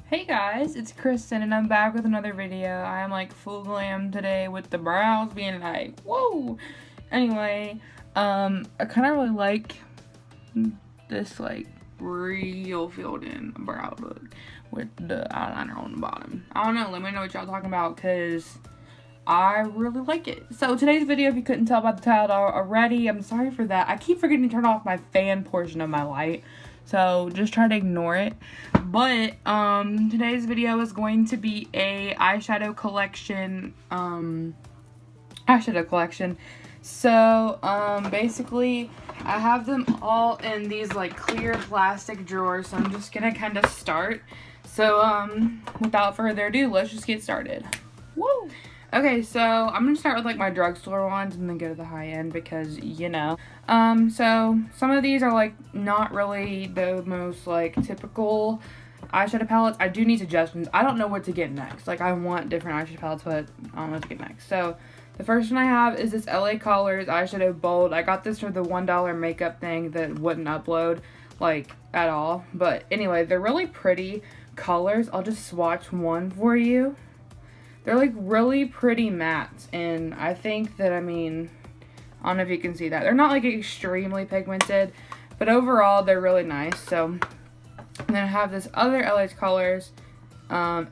Hey guys, it's Kristen and I'm back with another video. I am like full glam today with the brows being like, whoa! Anyway, I kind of really like this like real filled in brow look with the eyeliner on the bottom. I don't know, let me know what y'all talking about because I really like it. So today's video, if you couldn't tell by the title already, I'm sorry for that. I keep forgetting to turn off my fan portion of my light. So just try to ignore it. But today's video is going to be a eyeshadow collection. So basically I have them all in these like clear plastic drawers. So I'm just gonna kind of start. So without further ado, let's just get started. Woo! Okay, so I'm gonna start with like my drugstore ones and then go to the high end because you know. So some of these are like not really the most like typical eyeshadow palettes. I do need suggestions. I don't know what to get next. Like I want different eyeshadow palettes, but I don't know what to get next. So the first one I have is this LA Colors eyeshadow bold. I got this for the $1 makeup thing that wouldn't upload like at all. But anyway, they're really pretty colors. I'll just swatch one for you. They're like really pretty mattes, and I think that, I mean, I don't know if you can see that. They're not like extremely pigmented, but overall they're really nice. So, and then I have this other LA Colors Eye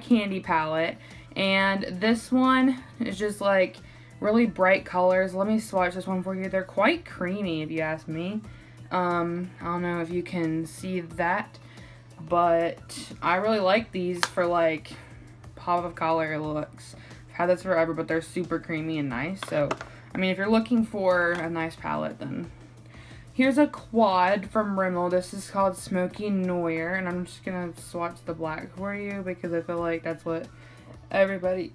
Candy palette, and this one is just like really bright colors. Let me swatch this one for you. They're quite creamy if you ask me. I don't know if you can see that, but I really like these for like pop of color looks. I've had this forever, but they're super creamy and nice. So, I mean, if you're looking for a nice palette, then here's a quad from Rimmel. This is called Smoky Noir, and I'm just gonna swatch the black for you because I feel like that's what everybody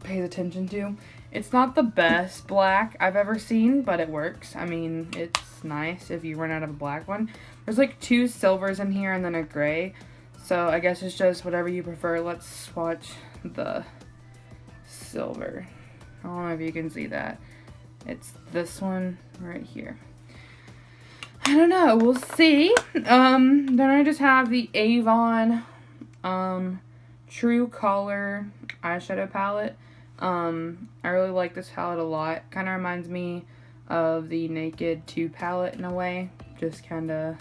pays attention to. It's not the best black I've ever seen, but it works. I mean, it's nice if you run out of a black one. There's like 2 silvers in here and then a gray. So I guess it's just whatever you prefer. Let's swatch the silver. I don't know if you can see that. It's this one right here. I don't know. We'll see. Then I just have the Avon True Color eyeshadow palette. I really like this palette a lot. Kind of reminds me of the Naked 2 palette in a way. Just kind of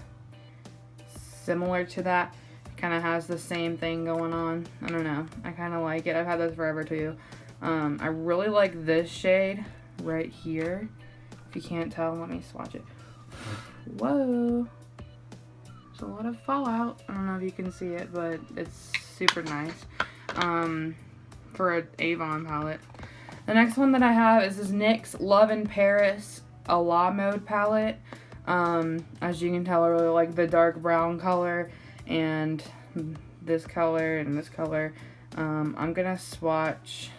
similar to that. Kind of has the same thing going on. I don't know. I kind of like it. I've had this forever too. I really like this shade right here. If you can't tell, let me swatch it. Whoa. There's a lot of fallout. I don't know if you can see it, but it's super nice. For an Avon palette. The next one that I have is this NYX Love in Paris A La Mode palette. As you can tell, I really like the dark brown color and this color and this color. I'm gonna swatch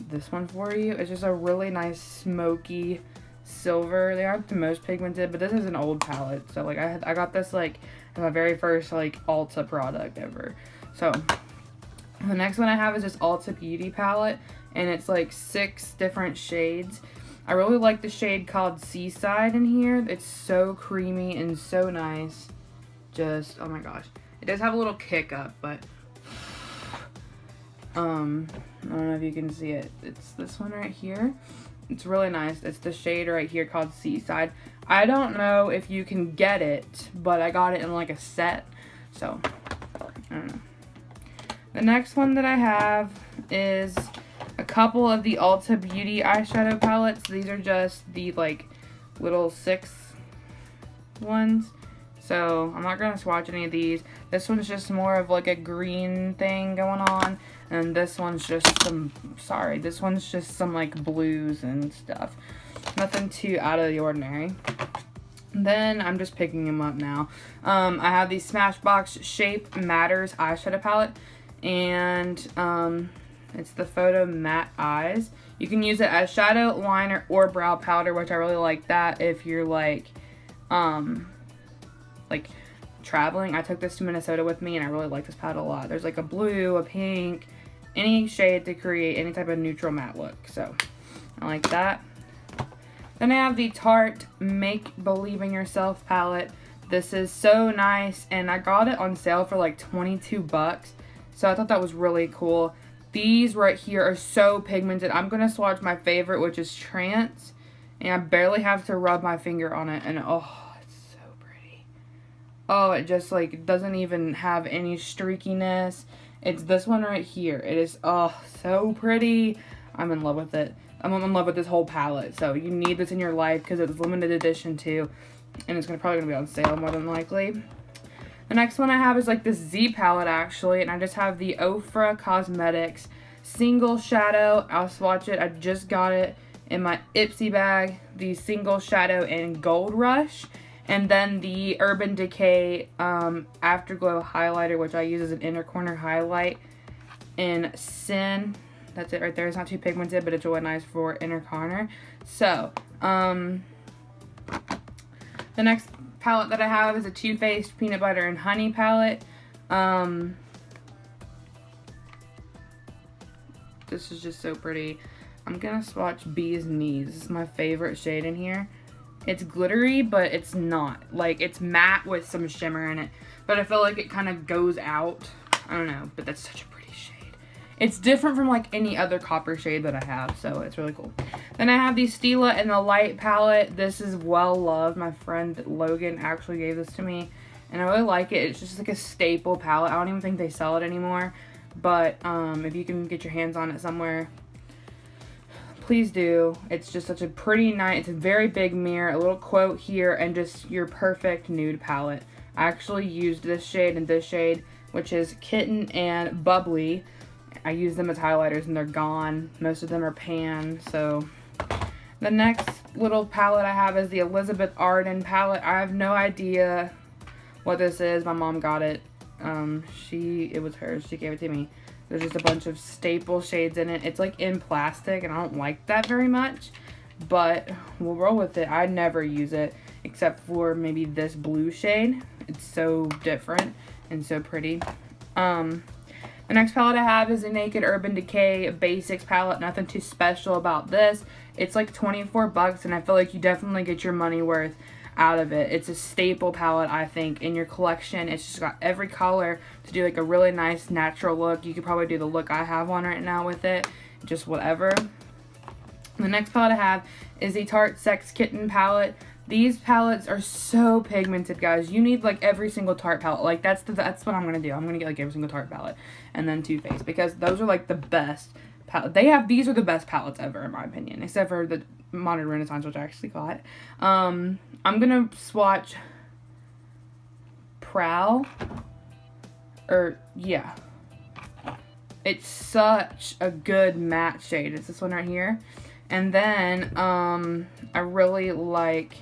this one for you. It's just a really nice smoky silver. They aren't the most pigmented, but this is an old palette. So like I got this like my very first like Ulta product ever. So the next one I have is this Ulta Beauty palette, and it's like 6 different shades. I really like the shade called Seaside in here. It's so creamy and so nice. Just, oh my gosh. It does have a little kick up, but I don't know if you can see it. It's this one right here. It's really nice. It's the shade right here called Seaside. I don't know if you can get it, but I got it in like a set. So, I don't know. The next one that I have is a couple of the Ulta Beauty eyeshadow palettes. These are just the like little 6 ones. So I'm not going to swatch any of these. This one's just more of like a green thing going on. And this one's just this one's just some like blues and stuff. Nothing too out of the ordinary. Then I'm just picking them up now. I have the Smashbox Shape Matters eyeshadow palette. And it's the Photo Matte Eyes. You can use it as shadow, liner, or brow powder, which I really like that if you're like traveling. I took this to Minnesota with me and I really like this palette a lot. There's like a blue, a pink, any shade to create any type of neutral matte look. So I like that. Then I have the Tarte Make Believe in Yourself palette. This is so nice, and I got it on sale for like 22 bucks. So I thought that was really cool. These right here are so pigmented. I'm going to swatch my favorite, which is Trance. And I barely have to rub my finger on it. And oh, it's so pretty. Oh, it just like doesn't even have any streakiness. It's this one right here. It is, oh, so pretty. I'm in love with it. I'm in love with this whole palette. So you need this in your life because it's limited edition too. And it's probably going to be on sale more than likely. The next one I have is like this Z palette actually, and I just have the Ofra Cosmetics Single Shadow. I'll swatch it. I just got it in my Ipsy bag. The Single Shadow in Gold Rush, and then the Urban Decay Afterglow Highlighter, which I use as an inner corner highlight in Sin. That's it right there. It's not too pigmented, but it's really nice for inner corner. So, the next palette that I have is a Too Faced Peanut Butter and Honey palette. This is just so pretty. I'm gonna swatch Bee's Knees. This is my favorite shade in here. It's glittery, but it's not. Like, it's matte with some shimmer in it. But I feel like it kind of goes out. I don't know, but that's such a pretty shade. It's different from like any other copper shade that I have, so it's really cool. Then I have the Stila in the Light palette. This is well loved. My friend Logan actually gave this to me, and I really like it. It's just like a staple palette. I don't even think they sell it anymore, but if you can get your hands on it somewhere, please do. It's just such a pretty nice, it's a very big mirror, a little quote here, and just your perfect nude palette. I actually used this shade and this shade, which is Kitten and Bubbly. I use them as highlighters and they're gone. Most of them are pan. So the next little palette I have is the Elizabeth Arden palette. I have no idea what this is. My mom got it. It was hers. She gave it to me. There's just a bunch of staple shades in it. It's like in plastic and I don't like that very much, but we'll roll with it. I never use it except for maybe this blue shade. It's so different and so pretty. The next palette I have is a Naked Urban Decay Basics palette. Nothing too special about this. It's like 24 bucks and I feel like you definitely get your money worth out of it. It's a staple palette, I think, in your collection. It's just got every color to do like a really nice natural look. You could probably do the look I have on right now with it. Just whatever. The next palette I have is the Tarte Sex Kitten palette. These palettes are so pigmented, guys. You need like every single Tarte palette. Like that's what I'm gonna do. I'm gonna get like every single Tarte palette and then Too Faced because those are like the best palette. These are the best palettes ever in my opinion, except for the Modern Renaissance, which I actually got. I'm gonna swatch Prowl. Yeah. It's such a good matte shade. It's this one right here. And then I really like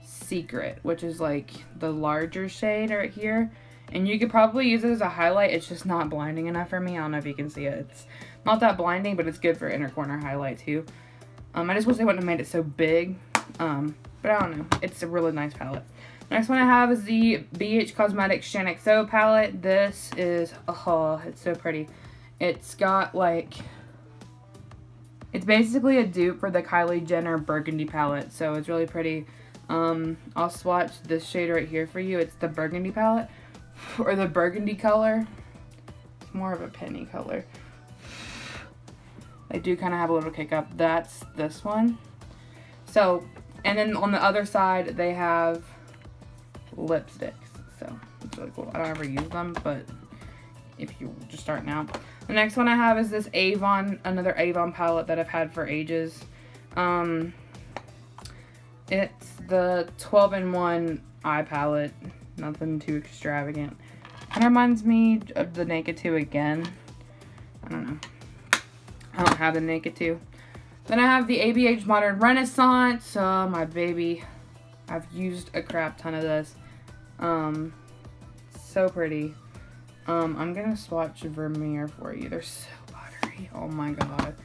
Secret, which is like the larger shade right here. And you could probably use it as a highlight. It's just not blinding enough for me. I don't know if you can see it. It's not that blinding, but it's good for inner corner highlight too. I just wish they wouldn't have made it so big. But I don't know. It's a really nice palette. Next one I have is the BH Cosmetics Shanaxo palette. This is, oh, it's so pretty. It's got like, it's basically a dupe for the Kylie Jenner Burgundy palette. So it's really pretty. I'll swatch this shade right here for you. It's the Burgundy palette, or the Burgundy color. It's more of a penny color. They do kind of have a little kick up. That's this one. So, and then on the other side, they have lipsticks. So, it's really cool. I don't ever use them, but if you're just starting out. The next one I have is this Avon, another Avon palette that I've had for ages. It's the 12-in-1 eye palette. Nothing too extravagant. Kind of reminds me of the Naked 2 again. I don't know. I don't have the Naked 2. Then I have the ABH Modern Renaissance. My baby. I've used a crap ton of this. So pretty. I'm gonna swatch Vermeer for you. They're so buttery. Oh my god.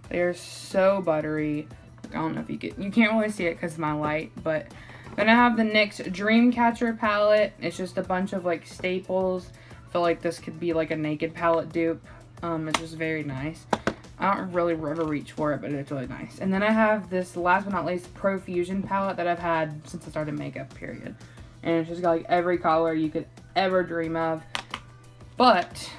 They are so buttery. I don't know if you can't really see it because of my light, but then I have the NYX Dreamcatcher palette. It's just a bunch of like staples. I feel like this could be like a Naked palette dupe. It's just very nice. I don't really ever reach for it, but it's really nice. And then I have this, last but not least, Profusion palette that I've had since I started makeup, period. and it's just got like every color you could ever dream of, but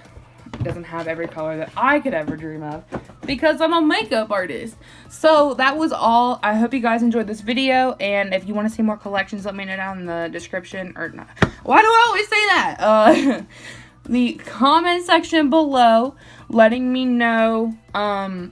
it doesn't have every color that I could ever dream of because I'm a makeup artist. So that was all. I hope you guys enjoyed this video, and if you want to see more collections, let me know down in the description, or not. Why do I always say that? The comment section below, letting me know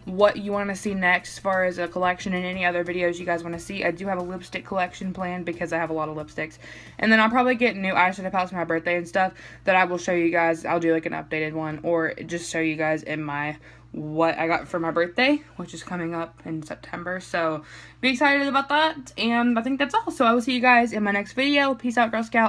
what you want to see next as far as a collection and any other videos you guys want to see. I do have a lipstick collection planned because I have a lot of lipsticks, and then I'll probably get new eyeshadow palettes for my birthday and stuff that I will show you guys. I'll do like an updated one, or just show you guys in my what I got for my birthday, which is coming up in September. So be excited about that, and I think that's all. So I will see you guys in my next video. Peace out, Girl Scout.